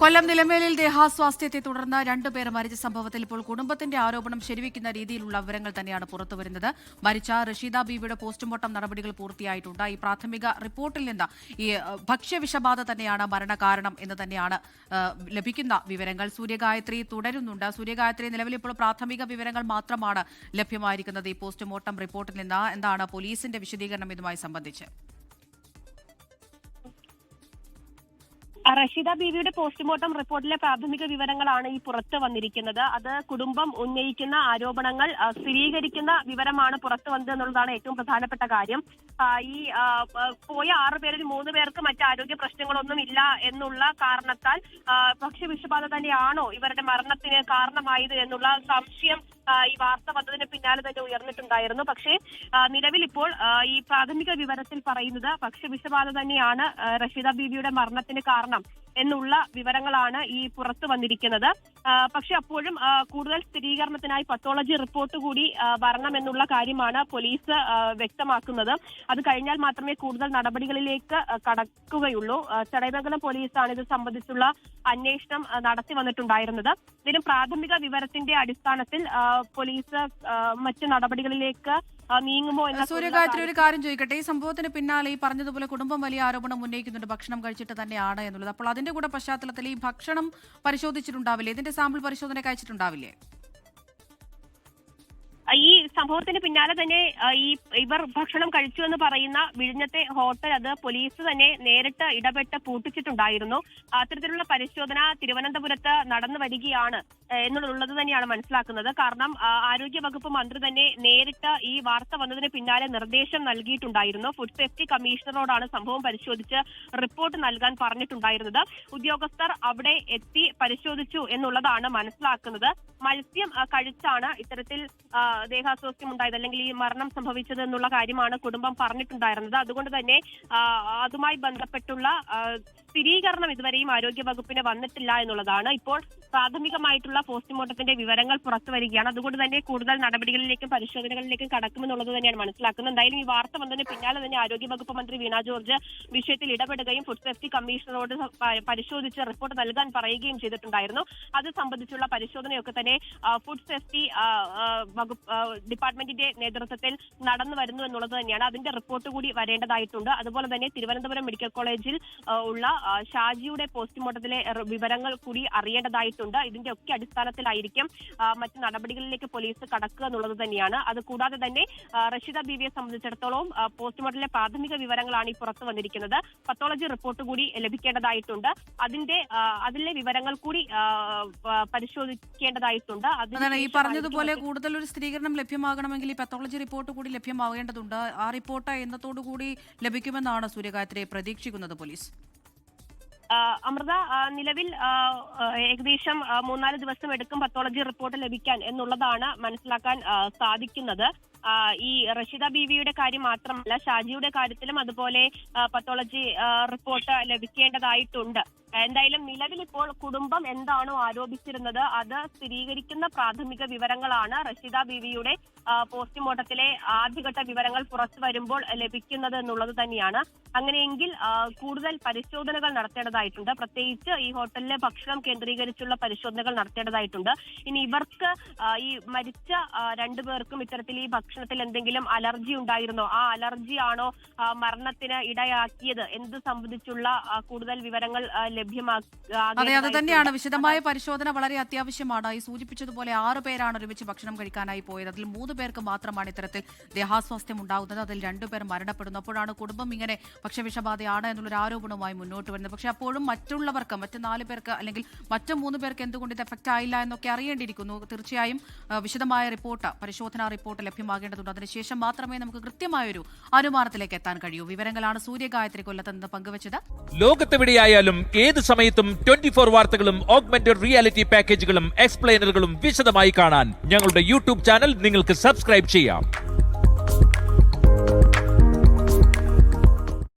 കൊല്ലം നിലമേലിൽ ദേഹാസ്വാസ്ഥ്യത്തെ തുടർന്ന് രണ്ടുപേർ മരിച്ച സംഭവത്തിൽ ഇപ്പോൾ കുടുംബത്തിന്റെ ആരോപണം ശരിവെക്കുന്ന രീതിയിലുള്ള വിവരങ്ങൾ തന്നെയാണ് പുറത്തുവരുന്നത്. മരിച്ച റഷീദ ബീവിയുടെ പോസ്റ്റ്മോർട്ടം നടപടികൾ പൂർത്തിയായിട്ടുണ്ട്. ഈ പ്രാഥമിക റിപ്പോർട്ടിൽ നിന്ന് ഈ ഭക്ഷ്യവിഷബാധ തന്നെയാണ് മരണകാരണം എന്ന് തന്നെയാണ് ലഭിക്കുന്ന വിവരങ്ങൾ. സൂര്യഗായത്രി തുടരുന്നുണ്ട്. സൂര്യഗായത്രി, നിലവിൽ ഇപ്പോൾ പ്രാഥമിക വിവരങ്ങൾ മാത്രമാണ് ലഭ്യമായിരിക്കുന്നത് ഈ പോസ്റ്റ്മോർട്ടം റിപ്പോർട്ടിൽ നിന്ന്. എന്താണ് പോലീസിന്റെ വിശദീകരണം ഇതുമായി സംബന്ധിച്ച്? റഷീദ ബീവിയുടെ പോസ്റ്റ്മോർട്ടം റിപ്പോർട്ടിലെ പ്രാഥമിക വിവരങ്ങളാണ് ഈ പുറത്തു വന്നിരിക്കുന്നത്. അത് കുടുംബം ഉന്നയിക്കുന്ന ആരോപണങ്ങൾ സ്ഥിരീകരിക്കുന്ന വിവരമാണ് പുറത്തു വന്നത് എന്നുള്ളതാണ് ഏറ്റവും പ്രധാനപ്പെട്ട കാര്യം. ഈ പോയ 6 പേരിൽ 3 പേർക്ക് മറ്റ് ആരോഗ്യ പ്രശ്നങ്ങളൊന്നും ഇല്ല എന്നുള്ള കാരണത്താൽ ഭക്ഷ്യവിഷബാധ തന്നെയാണോ ഇവരുടെ മരണത്തിന് കാരണമായത് എന്നുള്ള സംശയം ഈ വാർത്ത വന്നതിന് പിന്നാലെ തന്നെ ഉയർന്നിട്ടുണ്ടായിരുന്നു. പക്ഷേ നിലവിൽ ഇപ്പോൾ ഈ പ്രാഥമിക വിവരത്തിൽ പറയുന്നത് ഭക്ഷ്യവിഷബാധ തന്നെയാണ് റഷീദ ബീവിയുടെ മരണത്തിന് കാരണം എന്നുള്ള വിവരങ്ങളാണ് ഈ പുറത്തു വന്നിരിക്കുന്നത്. പക്ഷെ അപ്പോഴും കൂടുതൽ സ്ഥിരീകരണത്തിനായി പത്തോളജി റിപ്പോർട്ട് കൂടി വരണമെന്നുള്ള കാര്യമാണ് പോലീസ് വ്യക്തമാക്കുന്നത്. അത് കഴിഞ്ഞാൽ മാത്രമേ കൂടുതൽ നടപടികളിലേക്ക് കടക്കുകയുള്ളൂ. ചടയമംഗലം പോലീസാണ് ഇത് സംബന്ധിച്ചുള്ള അന്വേഷണം നടത്തി വന്നിട്ടുണ്ടായിരുന്നത്. ഇതിലും പ്രാഥമിക വിവരത്തിന്റെ അടിസ്ഥാനത്തിൽ പോലീസ് മറ്റ് നടപടികളിലേക്ക് നീങ്ങുമോ എന്ന. സൂര്യഗായത്രി, ഒരു കാര്യം ചോദിക്കട്ടെ. ഈ സംഭവത്തിന് പിന്നാലെ ഈ പറഞ്ഞതുപോലെ കുടുംബം വലിയ ആരോപണം ഉന്നയിക്കുന്നുണ്ട്, ഭക്ഷണം കഴിച്ചിട്ട് തന്നെയാണ് എന്നുള്ളത്. അപ്പോൾ അതിന്റെ കൂടെ പശ്ചാത്തലത്തിൽ ഈ ഭക്ഷണം പരിശോധിച്ചിട്ടുണ്ടാവില്ലേ? ഇതിന്റെ സാമ്പിൾ പരിശോധനയ്ക്ക് അയച്ചിട്ടുണ്ടാവില്ലേ? ഈ സംഭവത്തിന് പിന്നാലെ തന്നെ ഇവർ ഭക്ഷണം കഴിച്ചു എന്ന് പറയുന്ന വിഴിഞ്ഞത്തെ ഹോട്ടൽ അത് പോലീസ് തന്നെ നേരിട്ട് ഇടപെട്ട് പൂട്ടിച്ചിട്ടുണ്ടായിരുന്നു. അത്തരത്തിലുള്ള പരിശോധന തിരുവനന്തപുരത്ത് നടന്നു വരികയാണ് എന്നുള്ളത് തന്നെയാണ് മനസ്സിലാക്കുന്നത്. കാരണം ആരോഗ്യ വകുപ്പ് മന്ത്രി തന്നെ നേരിട്ട് ഈ വാർത്ത വന്നതിന് പിന്നാലെ നിർദ്ദേശം നൽകിയിട്ടുണ്ടായിരുന്നു. ഫുഡ് സേഫ്റ്റി കമ്മീഷണറോടാണ് സംഭവം പരിശോധിച്ച് റിപ്പോർട്ട് നൽകാൻ പറഞ്ഞിട്ടുണ്ടായിരുന്നത്. ഉദ്യോഗസ്ഥർ അവിടെ എത്തി പരിശോധിച്ചു എന്നുള്ളതാണ് മനസ്സിലാക്കുന്നത്. മത്സ്യം കഴിച്ചാണ് ഇത്തരത്തിൽ ദേഹാസ്വാസ്ഥ്യം ഉണ്ടായത് അല്ലെങ്കിൽ ഈ മരണം സംഭവിച്ചത് എന്നുള്ള കാര്യമാണ് കുടുംബം പറഞ്ഞിട്ടുണ്ടായിരുന്നത്. അതുകൊണ്ട് തന്നെ അതുമായി ബന്ധപ്പെട്ടുള്ള സ്ഥിരീകരണം ഇതുവരെയും ആരോഗ്യ വകുപ്പിന് വന്നിട്ടില്ല എന്നുള്ളതാണ്. ഇപ്പോൾ പ്രാഥമികമായിട്ടുള്ള പോസ്റ്റ്മോർട്ടത്തിന്റെ വിവരങ്ങൾ പുറത്തു വരികയാണ്. അതുകൊണ്ട് തന്നെ കൂടുതൽ നടപടികളിലേക്കും പരിശോധനകളിലേക്കും കടക്കുമെന്നുള്ളത് തന്നെയാണ് മനസ്സിലാക്കുന്നത്. എന്തായാലും ഈ വാർത്ത വന്നതിന് പിന്നാലെ തന്നെ ആരോഗ്യ വകുപ്പ് മന്ത്രി വീണ ജോർജ് വിഷയത്തിൽ ഇടപെടുകയും ഫുഡ് സേഫ്റ്റി കമ്മീഷണറോട് പരിശോധിച്ച് റിപ്പോർട്ട് നൽകാൻ പറയുകയും ചെയ്തിട്ടുണ്ടായിരുന്നു. അത് സംബന്ധിച്ചുള്ള പരിശോധനയൊക്കെ തന്നെ ഫുഡ് സേഫ്റ്റി വകുപ്പ് ഡിപ്പാർട്ട്മെന്റിന്റെ നേതൃത്വത്തിൽ നടന്നു വരുന്നു എന്നുള്ളത് തന്നെയാണ്. അതിന്റെ റിപ്പോർട്ട് കൂടി വരേണ്ടതായിട്ടുണ്ട്. അതുപോലെ തന്നെ തിരുവനന്തപുരം മെഡിക്കൽ കോളേജിൽ ഉള്ള ഷാജിയുടെ പോസ്റ്റ്മോർട്ടത്തിലെ വിവരങ്ങൾ കൂടി അറിയേണ്ടതായിട്ടുണ്ട്. ഇതിന്റെ ഒക്കെ അടിസ്ഥാനത്തിലായിരിക്കും മറ്റ് നടപടികളിലേക്ക് പോലീസ് കടക്കുക എന്നുള്ളത് തന്നെയാണ്. അത് കൂടാതെ തന്നെ റഷീദ ബീവിയെ സംബന്ധിച്ചിടത്തോളം പോസ്റ്റ്മോർട്ടത്തിലെ പ്രാഥമിക വിവരങ്ങളാണ് ഈ പുറത്തു വന്നിരിക്കുന്നത്. പത്തോളജി റിപ്പോർട്ട് കൂടി ലഭിക്കേണ്ടതായിട്ടുണ്ട്. അതിലെ വിവരങ്ങൾ കൂടി പരിശോധിക്കേണ്ടതായിട്ടുണ്ട്. ഈ പറഞ്ഞതുപോലെ കൂടുതൽ ഒരു സ്ഥിരീകരണം ലഭ്യമാകണമെങ്കിൽ ഈ പത്തോളജി റിപ്പോർട്ട് കൂടി ലഭ്യമാകേണ്ടതുണ്ട്. ആ റിപ്പോർട്ട് എന്നത്തോടു കൂടി ലഭിക്കുമെന്നാണ് സൂര്യഗായത്രിയെ പ്രതീക്ഷിക്കുന്നത് പോലീസ്. അമൃത, നിലവിൽ ഏകദേശം 3-4 ദിവസം എടുക്കും പത്തോളജി റിപ്പോർട്ട് ലഭിക്കാൻ എന്നുള്ളതാണ് മനസ്സിലാക്കാൻ സാധിക്കുന്നത്. ഈ റഷീദ ബീവിയുടെ കാര്യം മാത്രമല്ല, ഷാജിയുടെ കാര്യത്തിലും അതുപോലെ പത്തോളജി റിപ്പോർട്ട് ലഭിക്കേണ്ടതായിട്ടുണ്ട്. എന്തായാലും നിലവിൽ ഇപ്പോൾ കുടുംബം എന്താണോ ആരോപിച്ചിരുന്നത് അത് സ്ഥിരീകരിക്കുന്ന പ്രാഥമിക വിവരങ്ങളാണ് റഷീദ ബീവിയുടെ പോസ്റ്റ്മോർട്ടത്തിലെ ആദ്യഘട്ട വിവരങ്ങൾ പുറത്തു വരുമ്പോൾ ലഭിക്കുന്നത് എന്നുള്ളത് തന്നെയാണ്. അങ്ങനെയെങ്കിൽ കൂടുതൽ പരിശോധനകൾ നടത്തേണ്ടതായിട്ടുണ്ട്. പ്രത്യേകിച്ച് ഈ ഹോട്ടലിലെ ഭക്ഷണം കേന്ദ്രീകരിച്ചുള്ള പരിശോധനകൾ നടത്തേണ്ടതായിട്ടുണ്ട്. ഇനി ഇവർക്ക് ഈ മരിച്ച 2 പേർക്കും ഇത്തരത്തിൽ ഈ ഭക്ഷണത്തിൽ എന്തെങ്കിലും അലർജി ഉണ്ടായിരുന്നോ, ആ അലർജി ആണോ മരണത്തിന് ഇടയാക്കിയത് എന്ത് സംബന്ധിച്ചുള്ള കൂടുതൽ വിവരങ്ങൾ അതെ, അത് തന്നെയാണ്. വിശദമായ പരിശോധന വളരെ അത്യാവശ്യമാണ്. ഈ സൂചിപ്പിച്ചതുപോലെ 6 പേരാണ് ഒരുമിച്ച് ഭക്ഷണം കഴിക്കാനായി പോയത്. അതിൽ 3 പേർക്ക് മാത്രമാണ് ഇത്തരത്തിൽ ദേഹാസ്വാസ്ഥ്യം ഉണ്ടാകുന്നത്. അതിൽ 2 പേർ മരണപ്പെടുന്നു. അപ്പോഴാണ് കുടുംബം ഇങ്ങനെ ഭക്ഷ്യവിഷബാധയാണ് എന്നുള്ളൊരു ആരോപണവുമായി മുന്നോട്ട് വരുന്നത്. പക്ഷേ അപ്പോഴും മറ്റുള്ളവർക്ക്, മറ്റ് 4 പേർക്ക് അല്ലെങ്കിൽ മറ്റ് 3 പേർക്ക് എന്തുകൊണ്ട് ഇത് എഫക്റ്റ് ആയില്ല എന്നൊക്കെ അറിയേണ്ടിയിരിക്കുന്നു. തീർച്ചയായും വിശദമായ റിപ്പോർട്ട്, പരിശോധനാ റിപ്പോർട്ട് ലഭ്യമാകേണ്ടതുണ്ട്. അതിനുശേഷം മാത്രമേ നമുക്ക് കൃത്യമായൊരു അനുമാനത്തിലേക്ക് എത്താൻ കഴിയൂ. വിവരങ്ങളാണ് സൂര്യഗായത്രി കൊല്ലത്ത് നിന്ന് പങ്കുവച്ചത്. ലോകത്തെവിടെയായാലും ഏത് സമയത്തും 24 വാർത്തകളും ഓഗ്മെന്റഡ് റിയാലിറ്റി പാക്കേജുകളും എക്സ്പ്ലെയിനറുകളും വിശദമായി കാണാൻ ഞങ്ങളുടെ യൂട്യൂബ് ചാനൽ നിങ്ങൾക്ക് സബ്സ്ക്രൈബ് ചെയ്യാം.